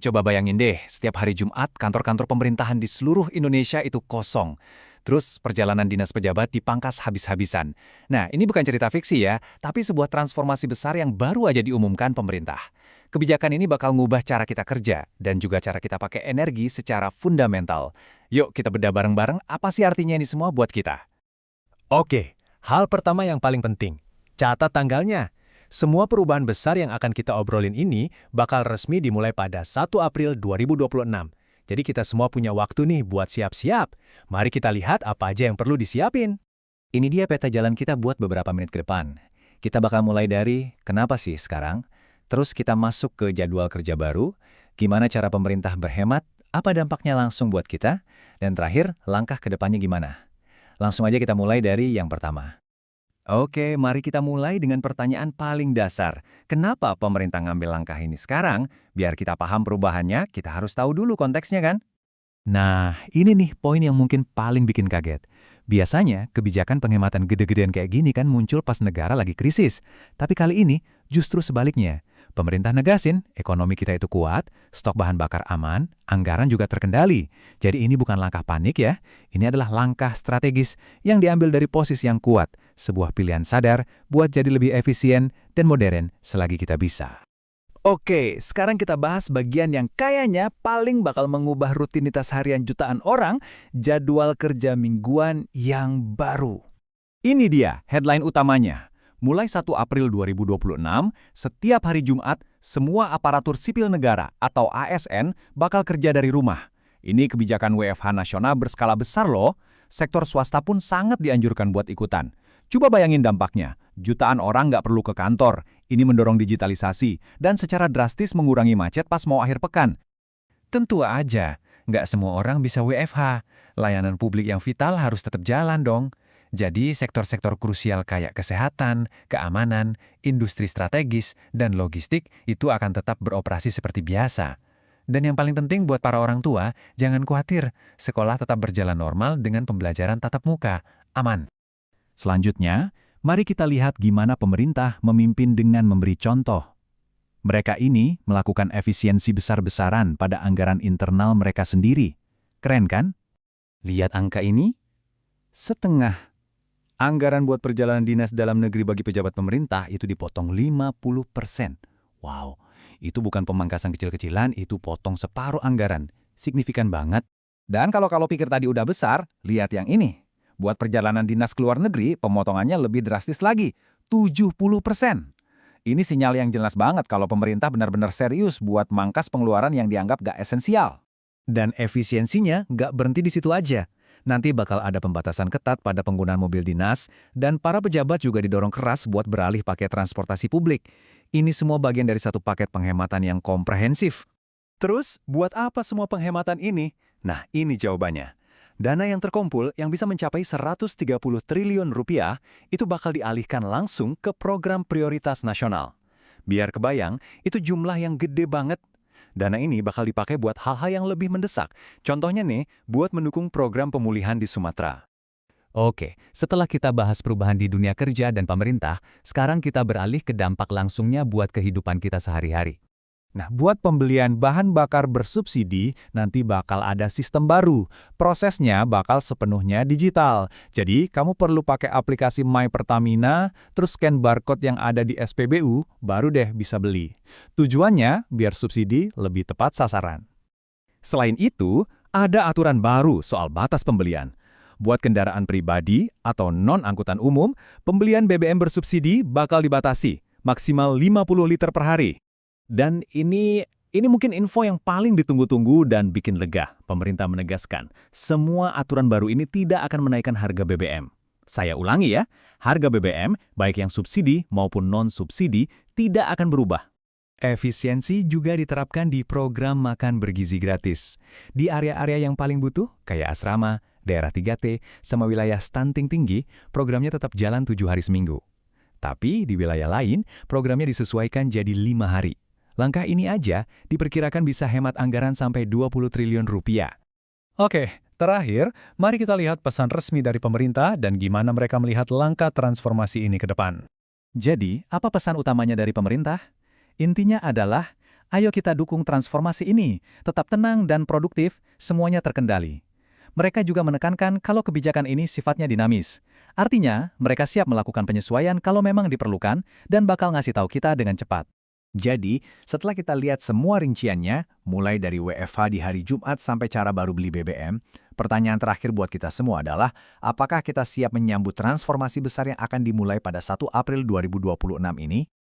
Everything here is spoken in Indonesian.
Coba bayangin deh, setiap hari Jumat kantor-kantor pemerintahan di seluruh Indonesia itu kosong. Terus perjalanan dinas pejabat dipangkas habis-habisan. Nah, ini bukan cerita fiksi ya, tapi sebuah transformasi besar yang baru aja diumumkan pemerintah. Kebijakan ini bakal ngubah cara kita kerja dan juga cara kita pakai energi secara fundamental. Yuk kita bedah bareng-bareng apa sih artinya ini semua buat kita. Oke, hal pertama yang paling penting, catat tanggalnya. Semua perubahan besar yang akan kita obrolin ini bakal resmi dimulai pada 1 April 2026. Jadi kita semua punya waktu nih buat siap-siap. Mari kita lihat apa aja yang perlu disiapin. Ini dia peta jalan kita buat beberapa menit ke depan. Kita bakal mulai dari kenapa sih sekarang, terus kita masuk ke jadwal kerja baru, gimana cara pemerintah berhemat, apa dampaknya langsung buat kita, dan terakhir langkah ke depannya gimana. Langsung aja kita mulai dari yang pertama. Oke, mari kita mulai dengan pertanyaan paling dasar. Kenapa pemerintah ngambil langkah ini sekarang? Biar kita paham perubahannya, kita harus tahu dulu konteksnya kan? Nah, ini nih poin yang mungkin paling bikin kaget. Biasanya, kebijakan penghematan gede-gedean kayak gini kan muncul pas negara lagi krisis. Tapi kali ini, justru sebaliknya. Pemerintah negasin, ekonomi kita itu kuat, stok bahan bakar aman, anggaran juga terkendali. Jadi ini bukan langkah panik ya, ini adalah langkah strategis yang diambil dari posisi yang kuat, sebuah pilihan sadar buat jadi lebih efisien dan modern selagi kita bisa. Oke, sekarang kita bahas bagian yang kayaknya paling bakal mengubah rutinitas harian jutaan orang, jadwal kerja mingguan yang baru. Ini dia headline utamanya. Mulai 1 April 2026, setiap hari Jumat, semua aparatur sipil negara atau ASN bakal kerja dari rumah. Ini kebijakan WFH nasional berskala besar loh. Sektor swasta pun sangat dianjurkan buat ikutan. Coba bayangin dampaknya. Jutaan orang nggak perlu ke kantor. Ini mendorong digitalisasi dan secara drastis mengurangi macet pas mau akhir pekan. Tentu aja, nggak semua orang bisa WFH. Layanan publik yang vital harus tetap jalan dong. Jadi sektor-sektor krusial kayak kesehatan, keamanan, industri strategis, dan logistik itu akan tetap beroperasi seperti biasa. Dan yang paling penting buat para orang tua, jangan khawatir, sekolah tetap berjalan normal dengan pembelajaran tatap muka, aman. Selanjutnya, mari kita lihat gimana pemerintah memimpin dengan memberi contoh. Mereka ini melakukan efisiensi besar-besaran pada anggaran internal mereka sendiri. Keren kan? Lihat angka ini? Setengah. Anggaran buat perjalanan dinas dalam negeri bagi pejabat pemerintah itu dipotong 50%. Wow, itu bukan pemangkasan kecil-kecilan, itu potong separuh anggaran. Signifikan banget. Dan kalau pikir tadi udah besar, lihat yang ini. Buat perjalanan dinas ke luar negeri, pemotongannya lebih drastis lagi, 70%. Ini sinyal yang jelas banget kalau pemerintah benar-benar serius buat mangkas pengeluaran yang dianggap gak esensial. Dan efisiensinya gak berhenti di situ aja. Nanti bakal ada pembatasan ketat pada penggunaan mobil dinas, dan para pejabat juga didorong keras buat beralih pakai transportasi publik. Ini semua bagian dari satu paket penghematan yang komprehensif. Terus, buat apa semua penghematan ini? Nah, ini jawabannya. Dana yang terkumpul yang bisa mencapai 130 triliun rupiah itu bakal dialihkan langsung ke program prioritas nasional. Biar kebayang, itu jumlah yang gede banget. Dana ini bakal dipakai buat hal-hal yang lebih mendesak. Contohnya nih, buat mendukung program pemulihan di Sumatera. Oke, setelah kita bahas perubahan di dunia kerja dan pemerintah, sekarang kita beralih ke dampak langsungnya buat kehidupan kita sehari-hari. Nah, buat pembelian bahan bakar bersubsidi, nanti bakal ada sistem baru. Prosesnya bakal sepenuhnya digital. Jadi, kamu perlu pakai aplikasi My Pertamina, terus scan barcode yang ada di SPBU, baru deh bisa beli. Tujuannya biar subsidi lebih tepat sasaran. Selain itu, ada aturan baru soal batas pembelian. Buat kendaraan pribadi atau non-angkutan umum, pembelian BBM bersubsidi bakal dibatasi, maksimal 50 liter per hari. Dan ini mungkin info yang paling ditunggu-tunggu dan bikin lega. Pemerintah menegaskan, semua aturan baru ini tidak akan menaikkan harga BBM. Saya ulangi ya, harga BBM, baik yang subsidi maupun non-subsidi, tidak akan berubah. Efisiensi juga diterapkan di program makan bergizi gratis. Di area-area yang paling butuh, kayak asrama, daerah 3T, sama wilayah stunting tinggi, programnya tetap jalan 7 hari seminggu. Tapi di wilayah lain, programnya disesuaikan jadi 5 hari. Langkah ini aja diperkirakan bisa hemat anggaran sampai 20 triliun rupiah. Oke, terakhir, mari kita lihat pesan resmi dari pemerintah dan gimana mereka melihat langkah transformasi ini ke depan. Jadi, apa pesan utamanya dari pemerintah? Intinya adalah, Ayo kita dukung transformasi ini, tetap tenang dan produktif, semuanya terkendali. Mereka juga menekankan kalau kebijakan ini sifatnya dinamis. Artinya, mereka siap melakukan penyesuaian kalau memang diperlukan dan bakal ngasih tahu kita dengan cepat. Jadi, setelah kita lihat semua rinciannya, mulai dari WFH di hari Jumat sampai cara baru beli BBM, pertanyaan terakhir buat kita semua adalah, apakah kita siap menyambut transformasi besar yang akan dimulai pada 1 April 2026 ini?